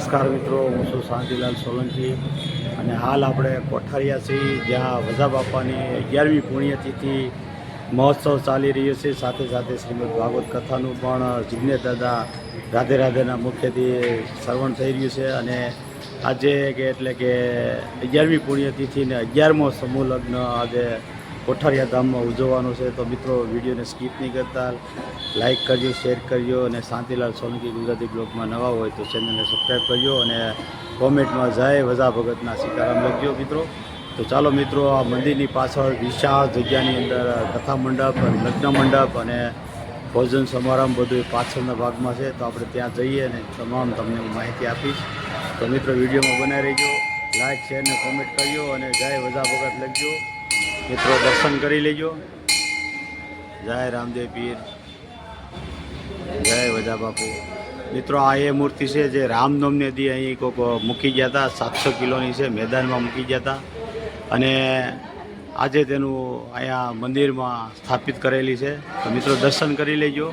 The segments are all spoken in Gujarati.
નમસ્કાર મિત્રો, હું છું શાંતિલાલ સોલંકી અને હાલ આપણે કોઠારિયા છીએ, જ્યાં વજા બાપાની 11મી પુણ્યતિથિ મહોત્સવ ચાલી રહ્યો છે. સાથે સાથે શ્રીમદ ભાગવત કથાનું પણ જિજ્ઞેશ દાદા રાધે રાધેના મુખ્યથી શ્રવણ થઈ રહ્યું છે. અને આજે એટલે કે 11મી પુણ્યતિથિને 11મો સમૂહ લગ્ન આજે કોઠારિયા ધામમાં ઉજવવાનો છે. તો મિત્રો, વિડીયોને સ્કીપ નહીં કરતા લાઇક કરજો, શેર કરજો અને શાંતિલાલ સોલંકી ગુજરાતી બ્લોગમાં નવા હોય તો ચેનલને સબસ્ક્રાઈબ કરજો અને કોમેન્ટમાં જય વજા ભગતના સીતારામ લખજો મિત્રો. તો ચાલો મિત્રો, આ મંદિરની પાછળ વિશાળ જગ્યાની અંદર કથા મંડપ, લગ્ન મંડપ અને ભોજન સમારંભ બધું પાછળના ભાગમાં છે. તો આપણે ત્યાં જઈએ અને તમામ તમને હું માહિતી આપીશ. તો મિત્રો, વિડીયોમાં બનાવી રહેજો, લાઇક શેર ને કોમેન્ટ કરજો અને જય વજા ભગત લખજો મિત્રો. દર્શન કરી લેજો. જય રામદેવ પીર, જય વજા બાપુ. મિત્રો, આ એ મૂર્તિ છે જે રામનવમી દી અહીં કોઈક મૂકી ગયા હતા. 700 કિલોની છે, મેદાનમાં મૂકી ગયા હતા અને આજે તેનું અહીંયા મંદિરમાં સ્થાપિત કરેલી છે. તો મિત્રો, દર્શન કરી લેજો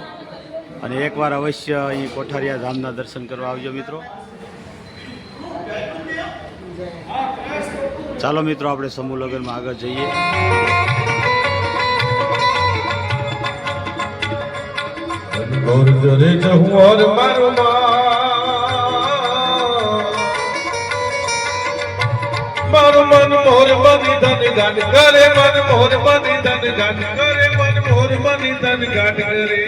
અને એકવાર અવશ્ય અહીં કોઠારિયા ધામના દર્શન કરવા આવજો મિત્રો. ચાલો મિત્રો, આપણે સમૂહ લગ્નમાં આગળ જઈએ. મારું મન મોર બની ધન ગાટ કરે, મન મોર બની ધન ગાટ કરે, મન મોર બની ધન ગાટ કરે.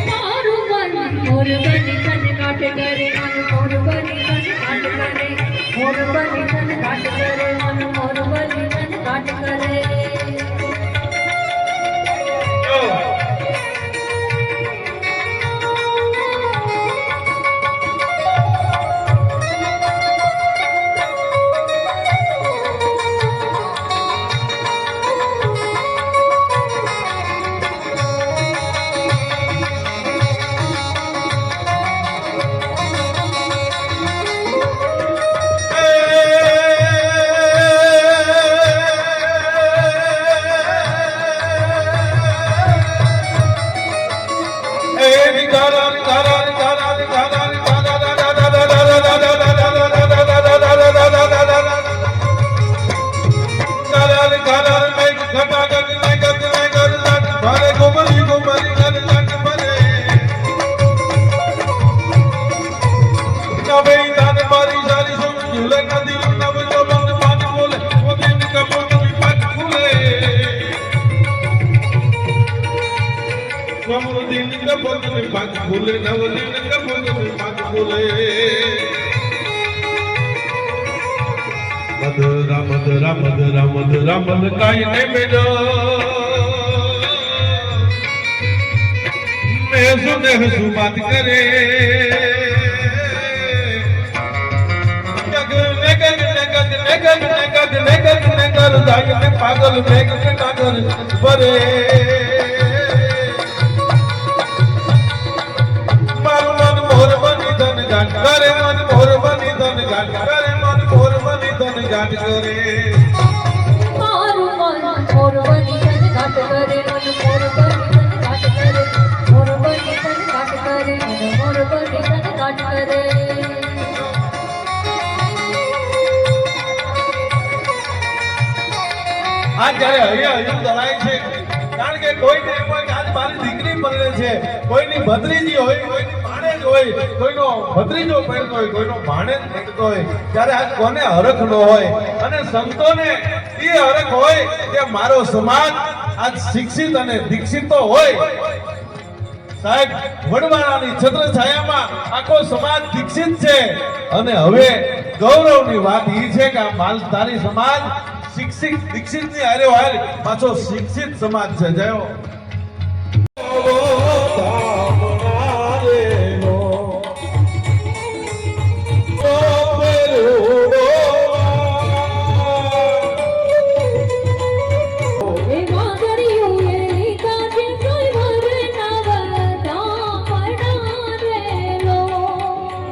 મારું મન મોર બની ધન ગાટ કરે, મન મોર બની ધન ગાટ કરે, મોર બની ધન ગાટ કરે, મન મોર બની ધન ગાટ કરે. રામ કાઈ ને મેલો મેં સુને હસુ બાત કરે. પાગલ મેઘ નાગર ભરે. મારું મન મોર બની ધન ગાટ કરે, મન મોર બની ધન ગાટ કરે, મન મોર બની ધન ગાટ કરે. મારું મન મોર બની ધન ગાટ કરે, મન મોર બની ધન ગાટ કરે, મોર બની ધન ગાટ કરે, મન મોર બની ધન ગાટ કરે. આ જ્યારે હૈયું દળાય છે, કારણ કે કોઈને એમ હોય કે આજ મારી દીકરી પરણે છે, કોઈની ભત્રીજી હોય, કોઈની ભાણેજ હોય, કોઈનો ભત્રીજો પરણતો હોય, કોઈનો ભાણેજ પરણતો હોય, ત્યારે આજ કોને હરખ ન હોય. અને સંતોને એ હરખ હોય કે મારો સમાજ આજ શિક્ષિત અને દીક્ષિત તો હોય. સાહેબ, વડવાળાની છત્રછાયામાં આખો સમાજ દીક્ષિત છે અને હવે ગૌરવની વાત એ છે કે આ માલધારી સમાજ શિક્ષિત દીક્ષિત ની હારે હાર પાછો શિક્ષિત સમાજ છે. જયો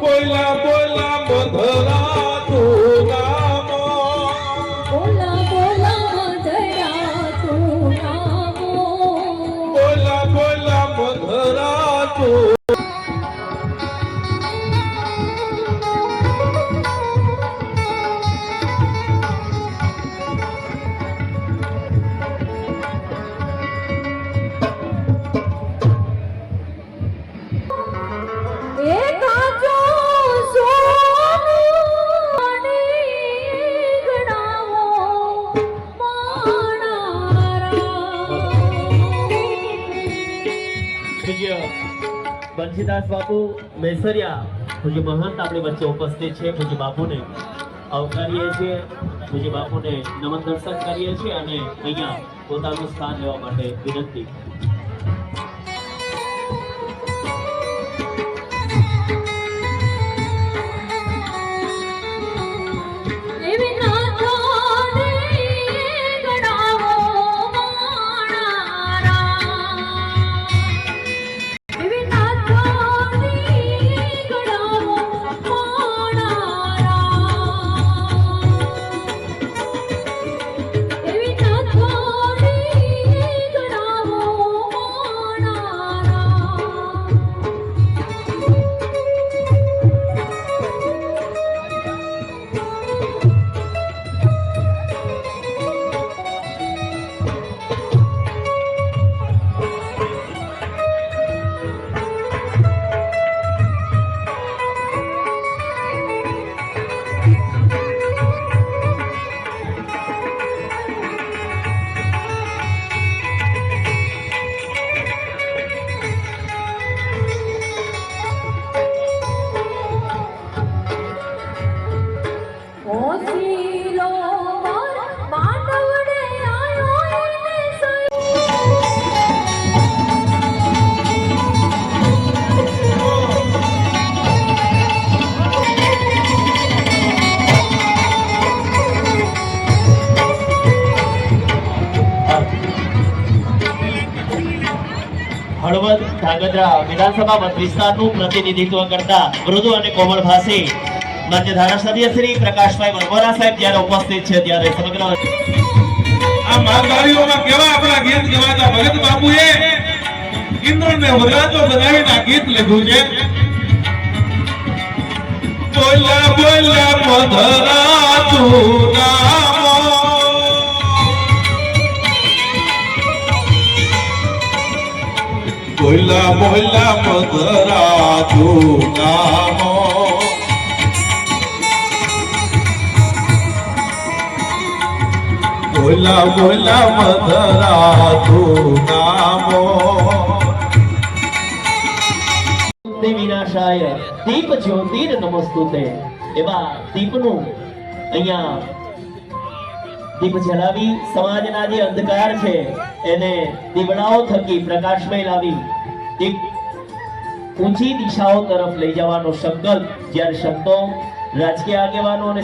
બોલા બોલા મધરા તું નામો, બોલા બોલા મધરા તું નામો. બંસીદાસ બાપુ મેસરિયા પૂજ્ય મહંત આપણી વચ્ચે ઉપસ્થિત છે. પૂજ્ય બાપુને આવકારીએ છીએ, પૂજ્ય બાપુને નમન દર્શન કરીએ છીએ અને અહીંયા પોતાનું સ્થાન લેવા માટે વિનંતી. હળવદ ધાંગધ્રા વિધાનસભા મત વિસ્તારનું પ્રતિનિધિત્વ કરતા મૃદુ અને કોમળ ભાષી માન્ય ધારાસભ્ય શ્રી પ્રકાશભાઈ વરમોરા સાહેબ જ્યારે ઉપસ્થિત છે ત્યારે સમગ્ર આ માલધારીઓમાં કેવા આપણા ગીત કહેવાતા ભગત બાપુએ ઇન્દ્રને વરરાજો બનાવીને આ ગીત લખ્યું છે. બોલ્યા બોલ્યા મધરા તું નામો, બોલ્યા બોલ્યા મધરા તું નામો, બોલ્યા બોલ્યા મધરા તું નામો. વિનાશાય દીપ જ્યોતિર નમસ્તુતે એવા દીપનું અહીંયા દીપ જલાવી સમાજના જે અંધકાર છે એને દીવડાઓ થકી પ્રકાશમય લાવી એક ઊંચી દિશાઓ તરફ લઈ જવાનો સંકલ્પ જ્યારે સંતો રાજકીય આગેવાનો અને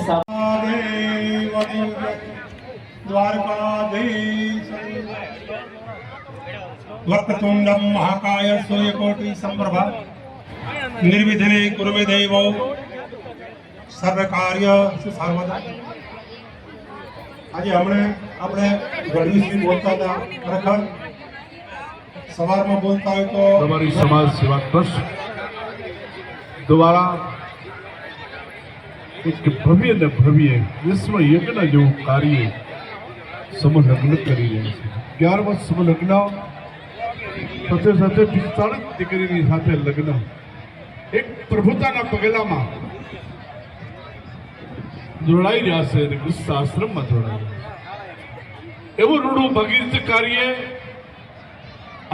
વક્રતુંડમ મહાકાય સૂર્યકોટિ સંપ્રભા નિર્વિઘ્ને કુર્મે દેવો સર્વ કાર્ય સર્વદા. આજે આપણે ગઢવીશ્રી બોલતા હતા, ખરેખર સવારમાં બોલતા હોય તો તમારી સમાજ સેવા ટ્રસ્ટ દ્વારા એક ભવ્ય ને ભવ્ય વિશ્વ યજ્ઞ જેવું કાર્ય સમલગ્ન કરી રહ્યા છે. 11 સમલગ્ન સાથે સાથે 45 દીકરીની સાથે લગ્ન એક પ્રભુતાના પગલામાં જોડાઈ રહ્યા છે અને ગુસ્સા આશ્રમમાં જોડાઈ રહ્યા છે. એવું રૂડું ભગીરથ કાર્ય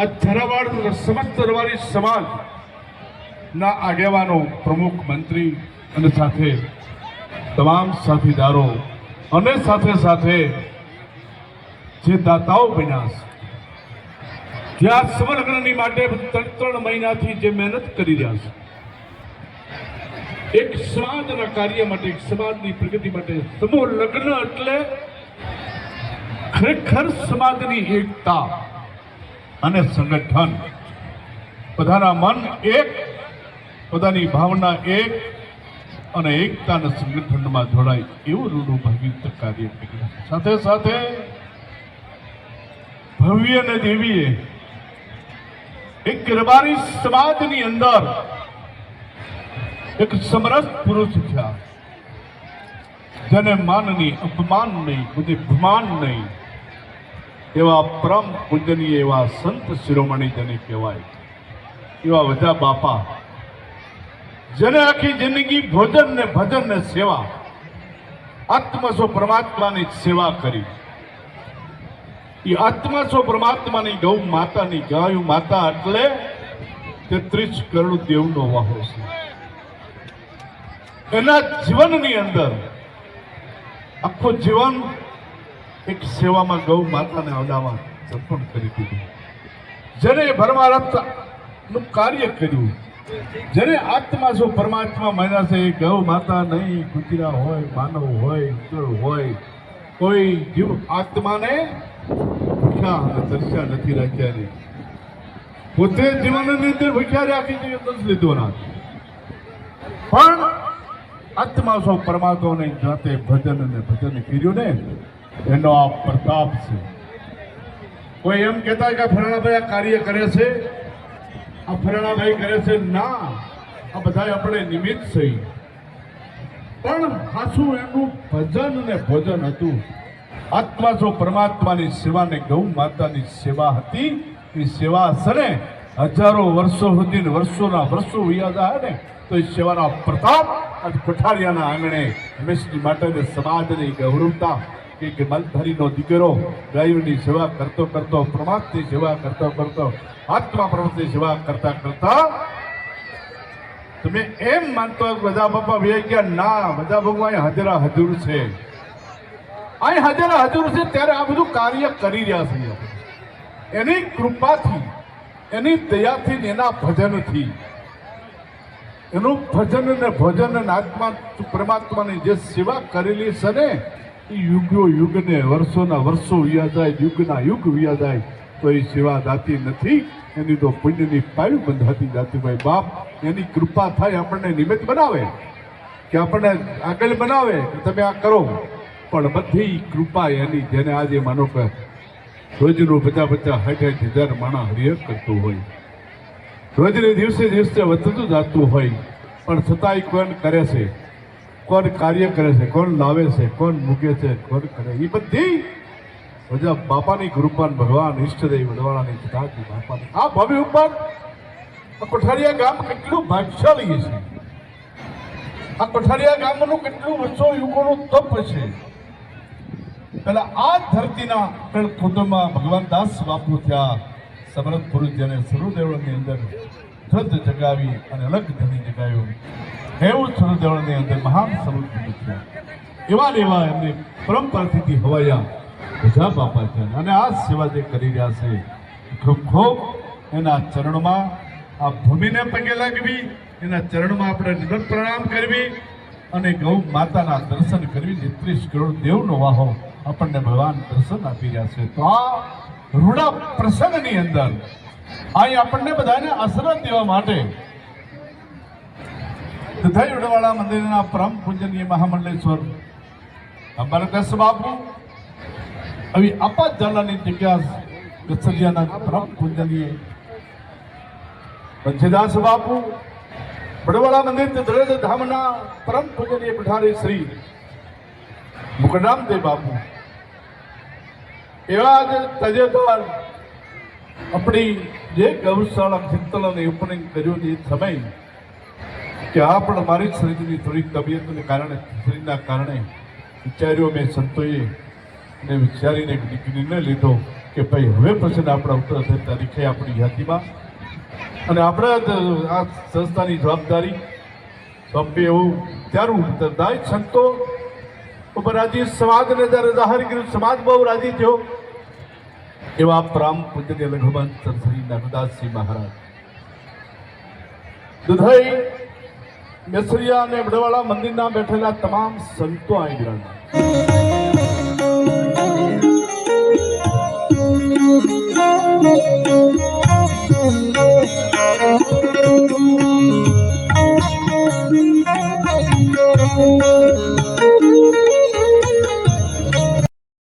આ ઝારાવાડ સમસ્ત રબારી સમાજ ના આગેવાનો, પ્રમુખ, મંત્રી અને સાથે તમામ સાથીદારો અને સાથે સાથે જે દાતાઓ બન્યા છે, જ્યાં સમલગ્નની માટે 3 મહિનાથી જે મહેનત કરી રહ્યા છે, એક સમાજના કાર્ય માટે, એક સમાજની પ્રગતિ માટે સમૂહ લગ્ન એટલે ખરેખર સમાજની એકતા અને સંગઠન, બધાના મન એક, બધાની ભાવના એક અને એકતાના સંગઠનમાં જોડાય એવું રૂડું ભગીરથ કાર્ય કર્યું. સાથે સાથે ભવ્ય અને દેવીએ એક રબારી સમાજની અંદર એક સમરસ પુરુષ થયા, જેને માન નહીં, અપમાન નહીં, બુદ્ધિ ભમાન નહીં, એવા પરમ પૂજનીય એવા સંત શિરોમણી જેને કહેવાય, એવા વજા બાપા, જેને આખી જિંદગી ભોજન ને ભજન ને સેવા, આત્મા સ્વ પરમાત્માની સેવા કરી. એ આત્મા સ્વ પરમાત્માની ગૌ માતાની, ગાયું માતા એટલે 33 કરોડ દેવનો વાહો છે. એના જીવનની અંદર આખું જીવન એક સેવામાં ગૌ માતાને અવડાવવા સમર્પણ કરી દીધું. જેને ભરમારથનું કાર્ય કર્યું, જેને આત્મા જો પરમાત્મા માન્યા છે, એ ગૌ માતા નહીં, કુતરા હોય, માનવ હોય, ઈશ્વર હોય, કોઈ જીવ આત્માને ભૂખ્યા અને તરસ્યા નથી રાખ્યા નહીં. પોતે જીવનની અંદર ભૂખ્યા રાખી દીધું, નથી લીધો ના, પણ આત્મા સૌ પરમાત્માને જાતે ભજન અને ભજન કર્યું ને, એનો આ પ્રતાપ છે. કોઈ એમ કહેતા કે ફલાણાભાઈ આ કાર્ય કરે છે, આ ફલાણાભાઈ કરે છે, ના, આ બધા આપણે નિમિત્ત છે. પણ સાચું એનું ભજન અને ભોજન હતું. આત્મા જો પરમાત્માની સેવા ને ગૌ માતાની સેવા હતી. એ સેવા સને હજારો વર્ષો સુધી વર્ષોના વર્ષો વયા જાય ને, તો એ સેવાના પ્રતાપ અને કોઠારિયાના આંગણે હંમેશની માટે સમાજની ગૌરવતા કે માલધારીનો દીકરો ગાયોની સેવા કરતો કરતો, પ્રમાદની સેવા કરતો કરતો, આત્મા પ્રભુની સેવા કરતા કરતા તમે એમ માનતો બધા બાપા વે ગયા? ના, બધા ભગવાન હાજરા હજુર છે. અહીં હાજરા હજુર છે ત્યારે આ બધું કાર્ય કરી રહ્યા છીએ. એની કૃપાથી, એની દયાથી, એના ભજનથી, એનું ભજન અને ભોજન અને આત્મા પરમાત્માની જે સેવા કરેલી છે ને, એ યુગો યુગને વર્ષોના વર્ષો વ્યા જાય, યુગના યુગ વ્યા જાય, તો એ સેવા દાતી નથી. એની તો પુણ્યની પાયું બંધાતી જાતી. ભાઈ બાપ એની કૃપા થાય, આપણને નિમિત્ત બનાવે કે આપણને આગળ બનાવે કે તમે આ કરો, પણ બધી કૃપા એની. જેને આજે માનો કે રોજનું 50,000 માણસ હરિહર કરતું હોય, રોજને દિવસે દિવસે વધતું જતું હોય, પણ છતાંય કોણ કરે છે, કોણ કાર્ય કરે છે, કોણ લાવે છે, કોણ મૂકે છે, કોણ કરે, એ બધી બધા બાપાની કૃપા. ભગવાન ઈષ્ટદેવ વડવાળાની પિતાજી બાપાની આ ભવ્ય ઉપર કોઠારિયા ગામ કેટલું ભાગ્યશાળી છે. આ કોઠારિયા ગામનું કેટલું વર્ષો યુગોનું તપ છે. પેલા આ ધરતીના કુટુંબમાં ભગવાન દાસ બાપુ થયા, સમર્થ પુરુષ જેને સરુદેવળની અંદર શ્રદ્ધ જગાવી અને અલગ ધની જગાવ્યું, એવું સરુદેવળની અંદર મહાન સમર્થ પુરુષ થયા. એવા ને એવા એમની પરંપરાથી હવાયા બધા બાપા છે. અને આ સેવા જે કરી રહ્યા છે, ખૂબ ખૂબ એના ચરણમાં આ ભૂમિને પગે લાગવી, એના ચરણમાં આપણે નિરંતર પ્રણામ કરવી અને ગૌ માતાના દર્શન કરવી. 33 કરોડ દેવનો વાહો આપણને ભગવાન દર્શન આપી રહ્યા છે. તો આ રૂડા પ્રસંગની અંદર અહીં આપણને બધાને આશીર્વાદ દેવા માટે દધાઈ વડવાળા મંદિરના પરમ પૂજનીય મહામંડલેશ્વર અંબારદાસ બાપુ, આવી આપા ઝાલાની જગ્યા ગસરિયાના પરમ પૂજનીય પંચદાસ બાપુ, વડવાળા મંદિર દરેજ ધામના પરમ પૂજનીય પઠારી શ્રી મુકરામદેવ બાપુ, એવા જ તજેદાર આપણી જે ગૌશાળા ચિંતનને ઓપનિંગ કર્યું એ સમય કે આ પણ મારી શરીરની થોડી તબિયતને કારણે, શરીરના કારણે વિચાર્યો મેં સંતોએ ને વિચારીને એક નિર્ણય લીધો કે ભાઈ હવે પછી આપણા ઉત્તર તારીખે આપણી યાદીમાં અને આપણે આ સંસ્થાની જવાબદારી સોંપી એવું ત્યારું દાય સંતો ઉપર રાજી સમાજને જ્યારે જાહેર કર્યું, સમાજ બહુ રાજી થયો. એવા પ્રામ પૂજ્ય લઘુમંત શ્રી નાગદાસજી મહારાજ, દુધઈ મેસરિયા અને વડવાળા મંદિરના બેઠેલા તમામ સંતો અહીં બિરાજમાન.